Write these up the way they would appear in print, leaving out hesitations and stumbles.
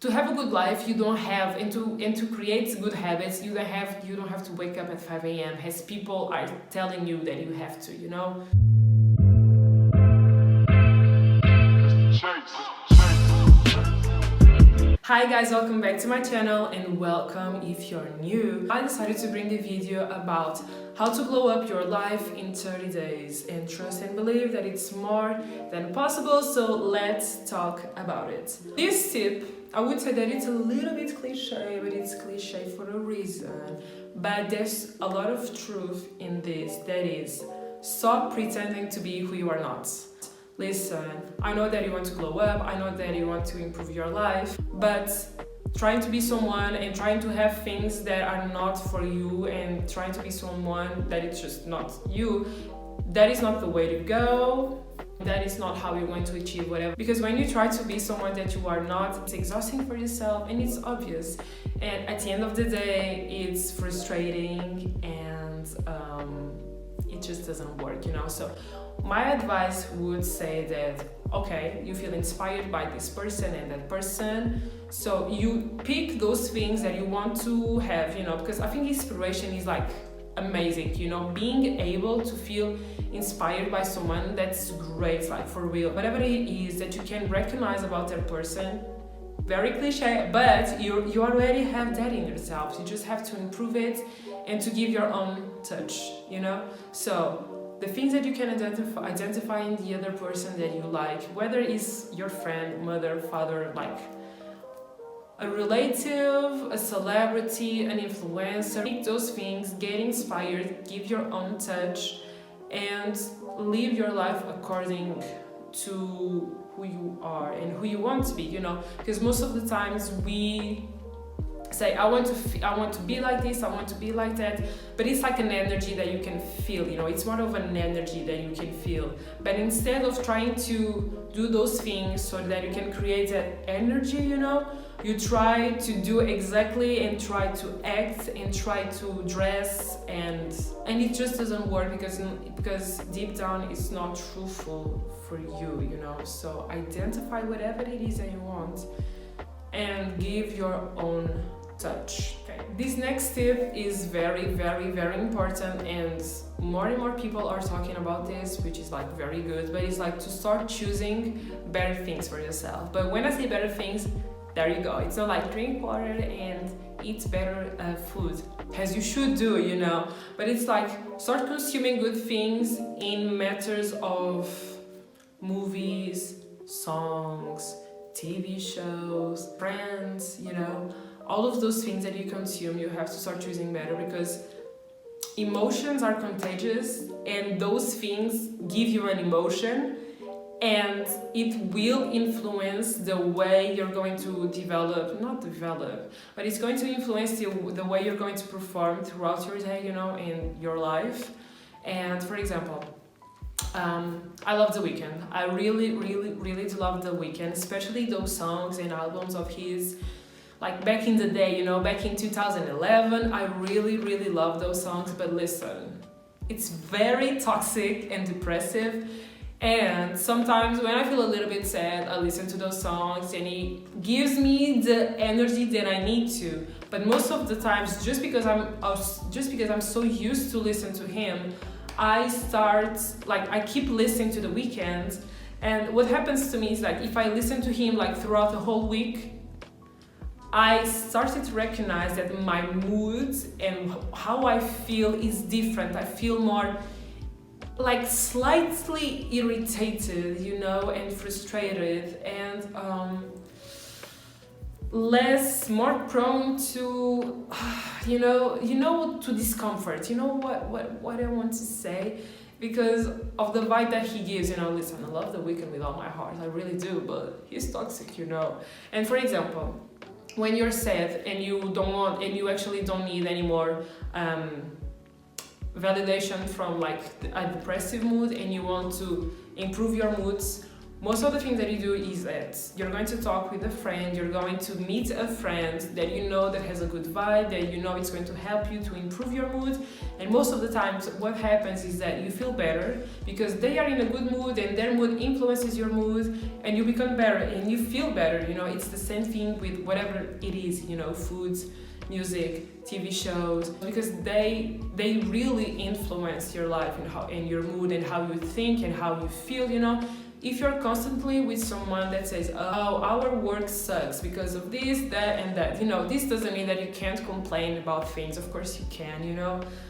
to have a good life, you don't have, and to create good habits, you don't have to wake up at 5 a.m. as people are telling you that you have to, you know. Hi guys, welcome back to my channel, and welcome if you're new. I decided to bring a video about how to glow up your life in 30 days, and trust and believe that it's more than possible, so let's talk about it. This tip, I would say that it's a little bit cliche, but it's cliche for a reason. But there's a lot of truth in this, that is, stop pretending to be who you are not. Listen, I know that you want to glow up, I know that you want to improve your life, but trying to be someone and trying to have things that are not for you and trying to be someone that it's just not you, that is not the way to go. That is not how you're going to achieve whatever. Because when you try to be someone that you are not, it's exhausting for yourself and it's obvious. And at the end of the day, it's frustrating and it just doesn't work, you know. So my advice would say that, okay, you feel inspired by this person and that person, so you pick those things that you want to have, you know, because I think inspiration is like amazing, you know, being able to feel inspired by someone, that's great, like for real. Whatever it is that you can recognize about that person, very cliche, but you already have that in yourself. You just have to improve it and to give your own touch, you know. So the things that you can identify in the other person that you like, whether it's your friend, mother, father, like a relative, a celebrity, an influencer, pick those things, get inspired, give your own touch, and live your life according to who you are and who you want to be, you know. Because most of the times we say, I want to be like this, I want to be like that, but it's like an energy that you can feel, you know. It's more of an energy that you can feel. But instead of trying to do those things so that you can create that energy, you know, you try to do exactly and try to act and try to dress, and it just doesn't work because deep down it's not truthful for you, you know. So identify whatever it is that you want and give your own touch. Okay. This next tip is very, very, very important, and more people are talking about this, which is like very good, but it's like to start choosing better things for yourself. But when I say better things, there you go. It's not like drink water and eat better food, as you should do, you know. But it's like start consuming good things in matters of movies, songs, TV shows, friends, you know. All of those things that you consume, you have to start choosing better, because emotions are contagious, and those things give you an emotion, and it will influence the way you're going to but it's going to influence the way you're going to perform throughout your day, you know, in your life. And for example, I love The Weeknd. I really do love The Weeknd, especially those songs and albums of his, like back in the day, you know, back in 2011. I really love those songs. But listen, it's very toxic and depressive. And sometimes when I feel a little bit sad, I listen to those songs and it gives me the energy that I need to. But most of the times, just because I'm so used to listen to him, I keep listening to The Weeknd. And what happens to me is, like, if I listen to him like throughout the whole week, I started to recognize that my mood and how I feel is different. I feel more like slightly irritated, you know, and frustrated, and more prone to you know to discomfort. You know what I want to say, because of the vibe that he gives, you know. Listen, I love The Weeknd with all my heart, I really do, but he's toxic, you know. And for example, when you're sad and you actually don't need any more validation from like a depressive mood, and you want to improve your moods, most of the things that you do is that you're going to talk with a friend, you're going to meet a friend that you know that has a good vibe, that you know it's going to help you to improve your mood. And most of the times what happens is that you feel better because they are in a good mood and their mood influences your mood, and you become better and you feel better. It's the same thing with whatever it is, foods, music, TV shows, because they really influence your life and your mood and how you think and how you feel. If you're constantly with someone that says, oh, our work sucks because of this, that, and that, this doesn't mean that you can't complain about things. Of course you can,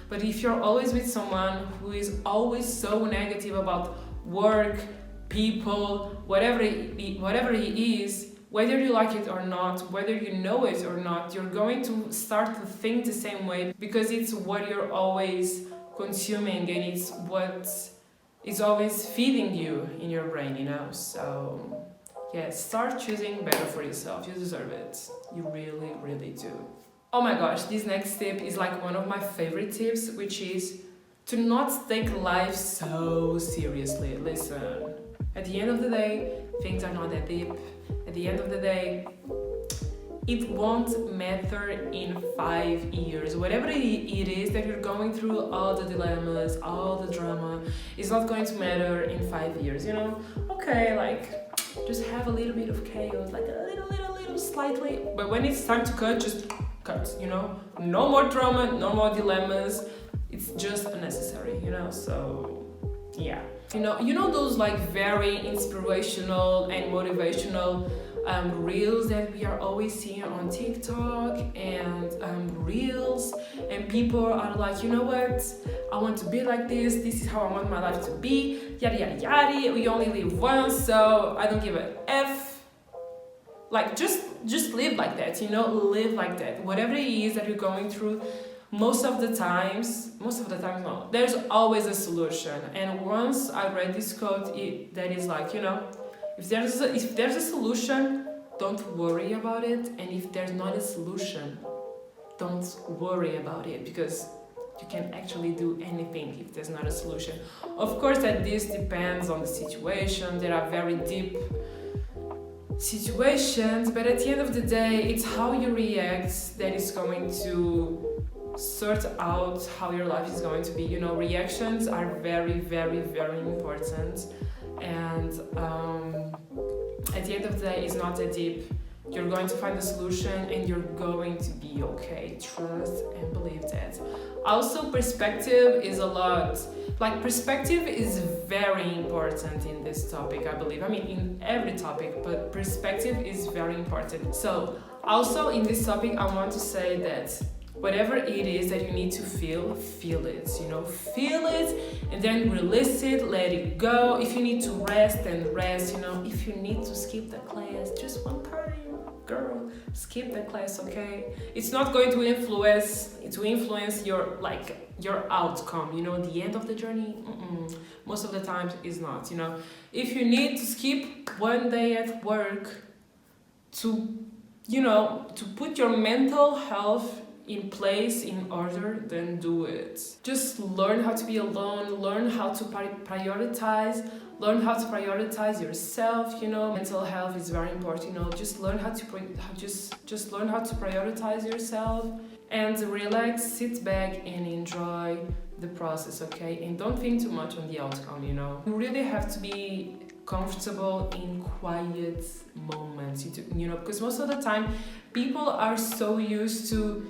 but if you're always with someone who is always so negative about work, people, whatever he is, whether you like it or not, whether you know it or not, you're going to start to think the same way because it's what you're always consuming and it's what is always feeding you in your brain, So, yeah, start choosing better for yourself. You deserve it. You really, really do. Oh my gosh, this next tip is like one of my favorite tips, which is to not take life so seriously. Listen, at the end of the day, things are not that deep. At the end of the day, it won't matter in 5 years. Whatever it is that you're going through, all the dilemmas, all the drama, is not going to matter in 5 years, Okay, like, just have a little bit of chaos, like a little slightly. But when it's time to cut, just cut, No more drama, no more dilemmas. It's just unnecessary, So, yeah. Those like very inspirational and motivational reels that we are always seeing on TikTok and reels, and people are like, you know what, I want to be like this is how I want my life to be, yada yada yada, we only live once, so I don't give a F. Like, just live like that, live like that. Whatever it is that you're going through, most of the times no, there's always a solution. And once I read this quote, that is like, if there's a solution, don't worry about it. And if there's not a solution, don't worry about it, because you can actually do anything if there's not a solution. Of course that this depends on the situation. There are very deep situations, but at the end of the day, it's how you react that is going to sort out how your life is going to be. Reactions are very, very, very important. And at the end of the day, it's not that deep. You're going to find a solution and you're going to be okay. Trust and believe that. Also, perspective is perspective is very important in this topic, I believe. I mean, in every topic, but perspective is very important. So, also in this topic, I want to say that whatever it is that you need to feel it, feel it, and then release it, let it go. If you need to rest, then rest, if you need to skip the class just one time, girl, skip the class, okay? It's not going to influence your outcome, the end of the journey. Most of the times is not, If you need to skip one day at work to put your mental health in place, in order, then do it. Just learn how to be alone, learn how to prioritize yourself, mental health is very important, just learn how to just learn how to prioritize yourself and relax, sit back and enjoy the process, okay? And don't think too much on the outcome, You really have to be comfortable in quiet moments, because most of the time people are so used to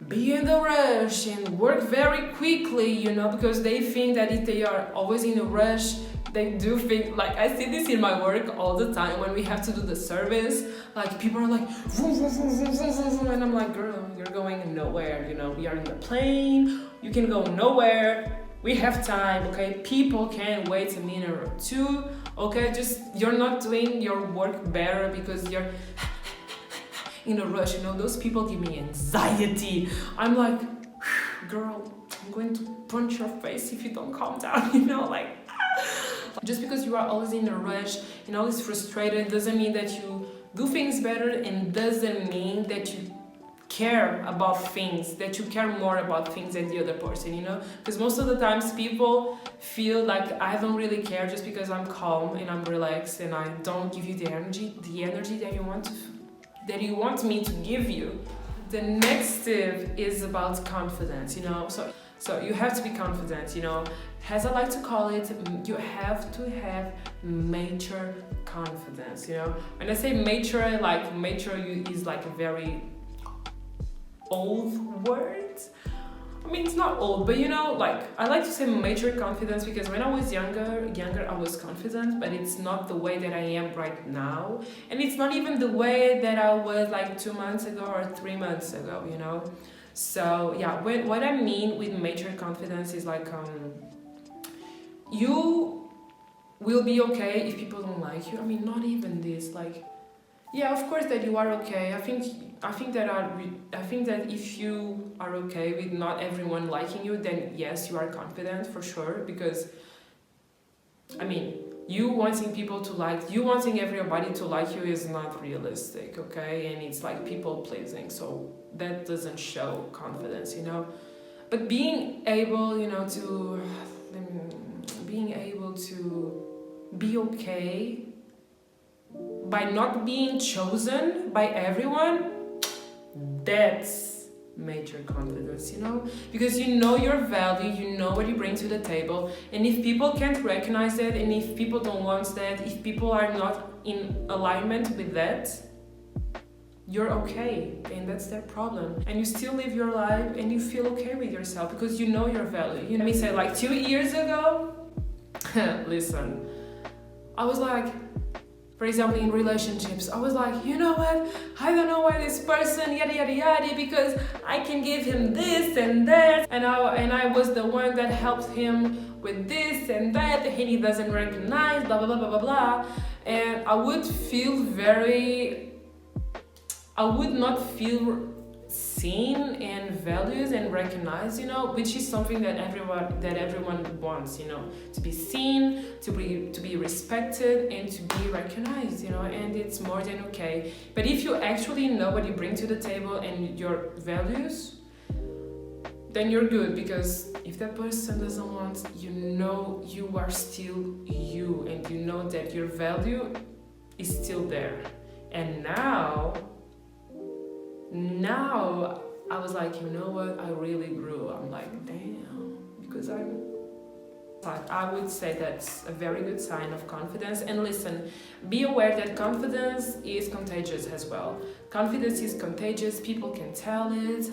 be in the rush and work very quickly, because they think that if they are always in a rush, they do think, like, I see this in my work all the time when we have to do the service, like, people are like, vroom, vroom, vroom, vroom, vroom, vroom, and I'm like, girl, you're going nowhere, we are in the plane, you can go nowhere, we have time, okay? People can wait a minute or two, okay? Just, you're not doing your work better because you're in a rush, those people give me anxiety. I'm like, girl, I'm going to punch your face if you don't calm down, Just because you are always in a rush and always frustrated doesn't mean that you do things better, and doesn't mean that you care about things, that you care more about things than the other person, you know? Because most of the times people feel like I don't really care just because I'm calm and I'm relaxed and I don't give you the energy that you want me to give you. The next tip is about confidence, you know? So you have to be confident, you know? As I like to call it, you have to have mature confidence, you know? When I say mature, like mature is like a very old word. I mean, it's not old, but you know, like I like to say mature confidence because when I was younger I was confident, but it's not the way that I am right now, and it's not even the way that I was like 2 months ago or 3 months ago, you know. So yeah, what I mean with mature confidence is like you will be okay if people don't like you. I mean, not even this, like, yeah, of course that you are okay. I think that if you are okay with not everyone liking you, then yes, you are confident for sure. Because I mean, you wanting everybody to like you is not realistic, okay? And it's like people pleasing, so that doesn't show confidence, you know. But being able, you know, to be okay by not being chosen by everyone, that's major confidence, you know? Because you know your value, you know what you bring to the table, and if people can't recognize that, and if people don't want that, if people are not in alignment with that, you're okay, and that's their problem. And you still live your life and you feel okay with yourself because you know your value. You know, let me say, like 2 years ago, listen, I was like, for example, in relationships, I was like, you know what? I don't know why this person, yada yada yada, because I can give him this and that, and I was the one that helped him with this and that, and he doesn't recognize, blah blah blah blah blah blah. And I would not feel seen and valued and recognized, you know, which is something that everyone wants, you know, to be seen, to be respected, and to be recognized, you know, and it's more than okay. But if you actually know what you bring to the table and your values, then you're good, because if that person doesn't want, you know, you are still you, and you know that your value is still there. And now I was like, you know what, I really grew. I'm like, damn, because I would say that's a very good sign of confidence. And listen, be aware that confidence is contagious as well. Confidence is contagious, people can tell it,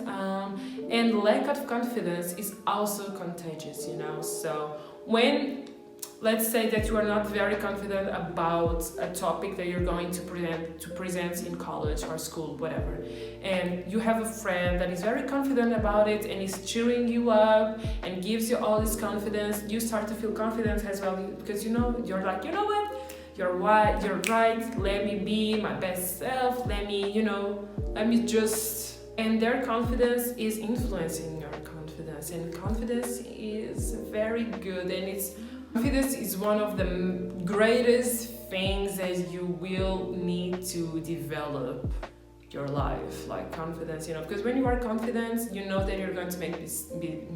and lack of confidence is also contagious, you know. So when, let's say that you are not very confident about a topic that you're going to present in college or school, whatever, and you have a friend that is very confident about it and is cheering you up and gives you all this confidence, you start to feel confident as well, because you know, you're like, you know what, you're right, let me be my best self, let me just, and their confidence is influencing your confidence, and confidence is very good, and confidence is one of the greatest things that you will need to develop your life, like confidence, you know, because when you are confident, you know that you're going to make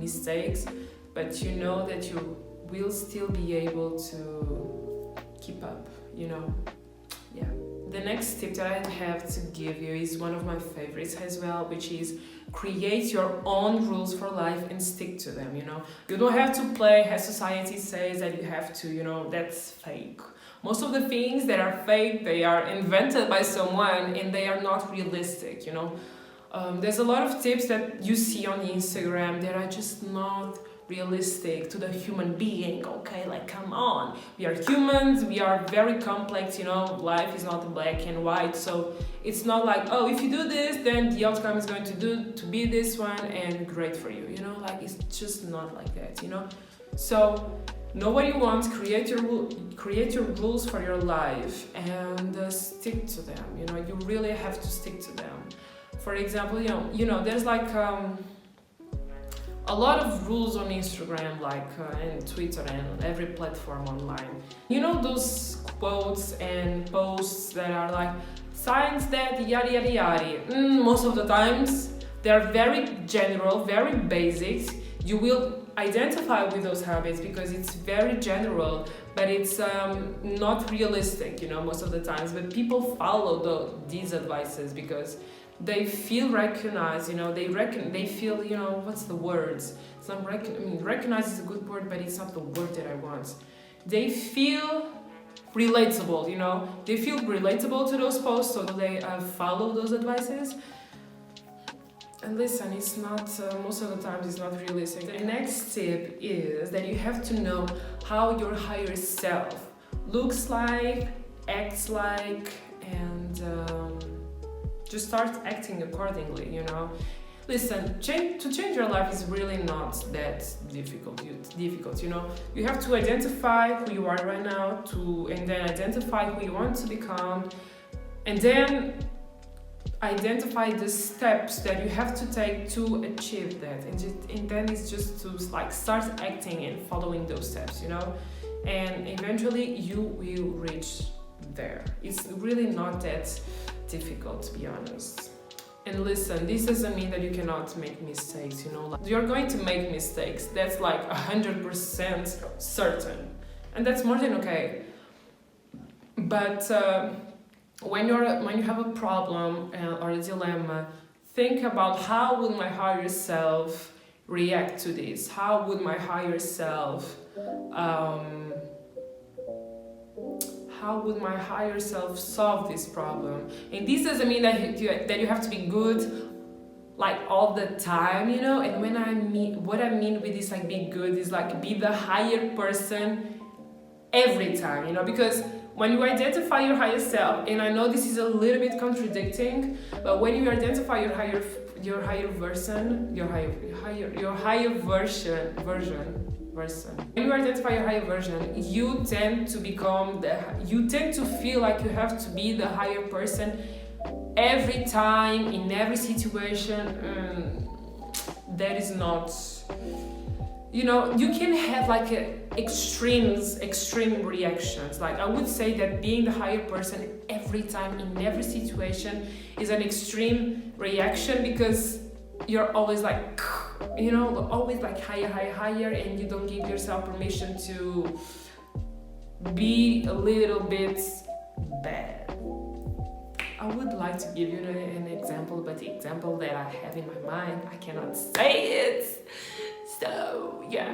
mistakes, but you know that you will still be able to keep up, you know. Yeah. The next tip that I have to give you is one of my favorites as well, which is create your own rules for life and stick to them, you know. You don't have to play as society says that you have to, you know, that's fake. Most of the things that are fake, they are invented by someone and they are not realistic, you know. There's a lot of tips that you see on Instagram that are just not realistic to the human being, okay? Like, come on, we are humans, we are very complex, you know, life is not black and white, so it's not like, oh, if you do this, then the outcome is going to be this one and great for you, you know, like, it's just not like that, you know. So know what you want, create your rules for your life and stick to them, you know. You really have to stick to them. For example, you know, there's like a lot of rules on Instagram, like and Twitter and every platform online. You know those quotes and posts that are like, signs that yada yada yada. Most of the times They're very general, very basic. You will identify with those habits because it's very general, but it's not realistic, most of the times. But people follow these advices because they feel recognized, they feel, what's the words? It's not recognize is a good word, but it's not the word that I want. They feel relatable, they feel relatable to those posts, so they follow those advices. And listen, it's not, most of the times it's not realistic. The next tip is that you have to know how your higher self looks like, acts like, and just start acting accordingly, Listen, to change your life is really not that difficult, You have to identify who you are right now, and then identify who you want to become, and then identify the steps that you have to take to achieve that, and then it's just to start acting and following those steps, and eventually you will reach there. It's really not that difficult, to be honest. And listen, this doesn't mean that you cannot make mistakes, you're going to make mistakes. That's 100% certain, and that's more than okay. But when you have a problem or a dilemma, think about how would my higher self react to this? How would my higher self solve this problem? And this doesn't mean that you have to be good all the time, And what I mean with this be good is be the higher person every time, Because when you identify your higher self, and I know this is a little bit contradicting, but when you identify your higher version, when you identify your higher version, you tend to feel like you have to be the higher person every time, in every situation. That is not, you can have extreme reactions. I would say that being the higher person every time, in every situation, is an extreme reaction, because you're always always higher, and you don't give yourself permission to be a little bit bad. I would like to give you an example, but the example that I have in my mind, I cannot say it. So, yeah.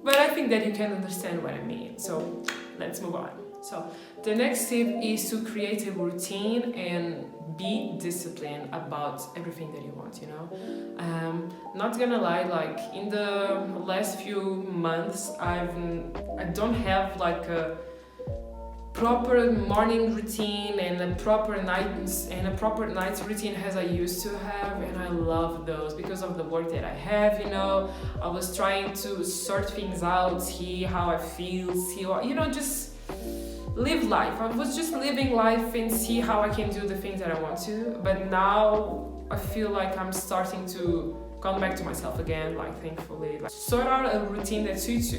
But I think that you can understand what I mean. So, let's move on. So, the next tip is to create a routine and be disciplined about everything that you want, Not gonna lie, in the last few months, I don't have a proper morning routine and a proper night routine as I used to have, and I love those because of the work that I have. I was trying to sort things out, see how I feel, just live life. I was just living life and see how I can do the things that I want to. But now I feel like I'm starting to come back to myself again, thankfully. Sort out a routine that suits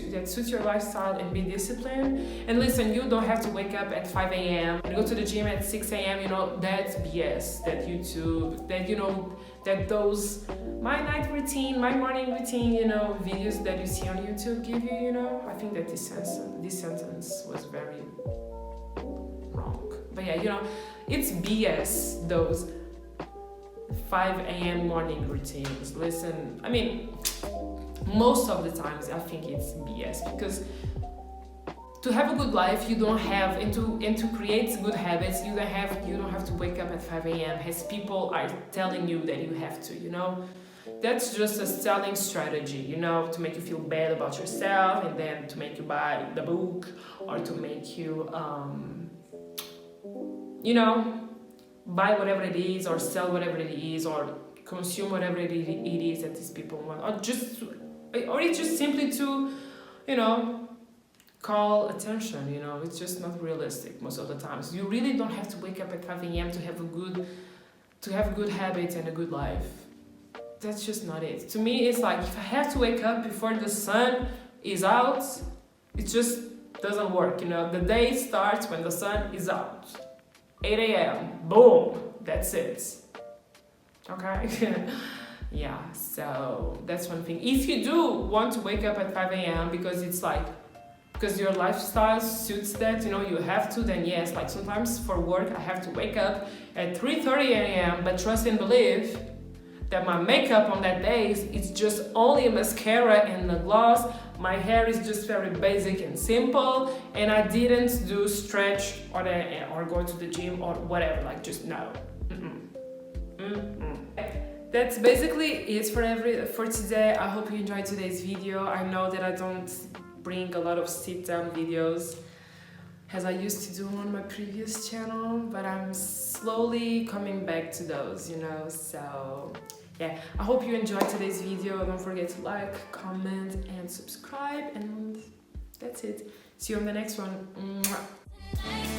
your lifestyle, and be disciplined. And listen, you don't have to wake up at 5 a.m. and go to the gym at 6 a.m. That's BS. That YouTube, that those my night routine, my morning routine, videos that you see on YouTube give you, I think that this sentence was very wrong. But yeah, it's BS, those 5 a.m. morning routines. Listen, most of the times I think it's BS, because to have a good life, you don't have, and to create good habits, you don't have to wake up at 5 a.m. as people are telling you that you have to, That's just a selling strategy, to make you feel bad about yourself, and then to make you buy the book, or to make you, buy whatever it is, or sell whatever it is, or consume whatever it is that these people want, or it's just simply to, call attention. It's just not realistic most of the times. You really don't have to wake up at 5 a.m. to have good habits and a good life. That's just not it. To me, it's if I have to wake up before the sun is out, it just doesn't work. The day starts when the sun is out. 8 a.m. Boom. That's it. Okay. Yeah, so that's one thing. If you do want to wake up at 5 a.m. because it's like, because your lifestyle suits that, you know, you have to, then yes, like sometimes for work I have to wake up at 3:30 a.m. But trust and believe that my makeup on that day it's just only a mascara and a gloss. My hair is just very basic and simple, and I didn't do stretch or go to the gym or whatever, like just no. That's basically it for today. I hope you enjoyed today's video. I know that I don't bring a lot of sit down videos as I used to do on my previous channel, but I'm slowly coming back to those, you know. So yeah, I hope you enjoyed today's video. Don't forget to like, comment and subscribe, and that's it. See you on the next one. Mwah.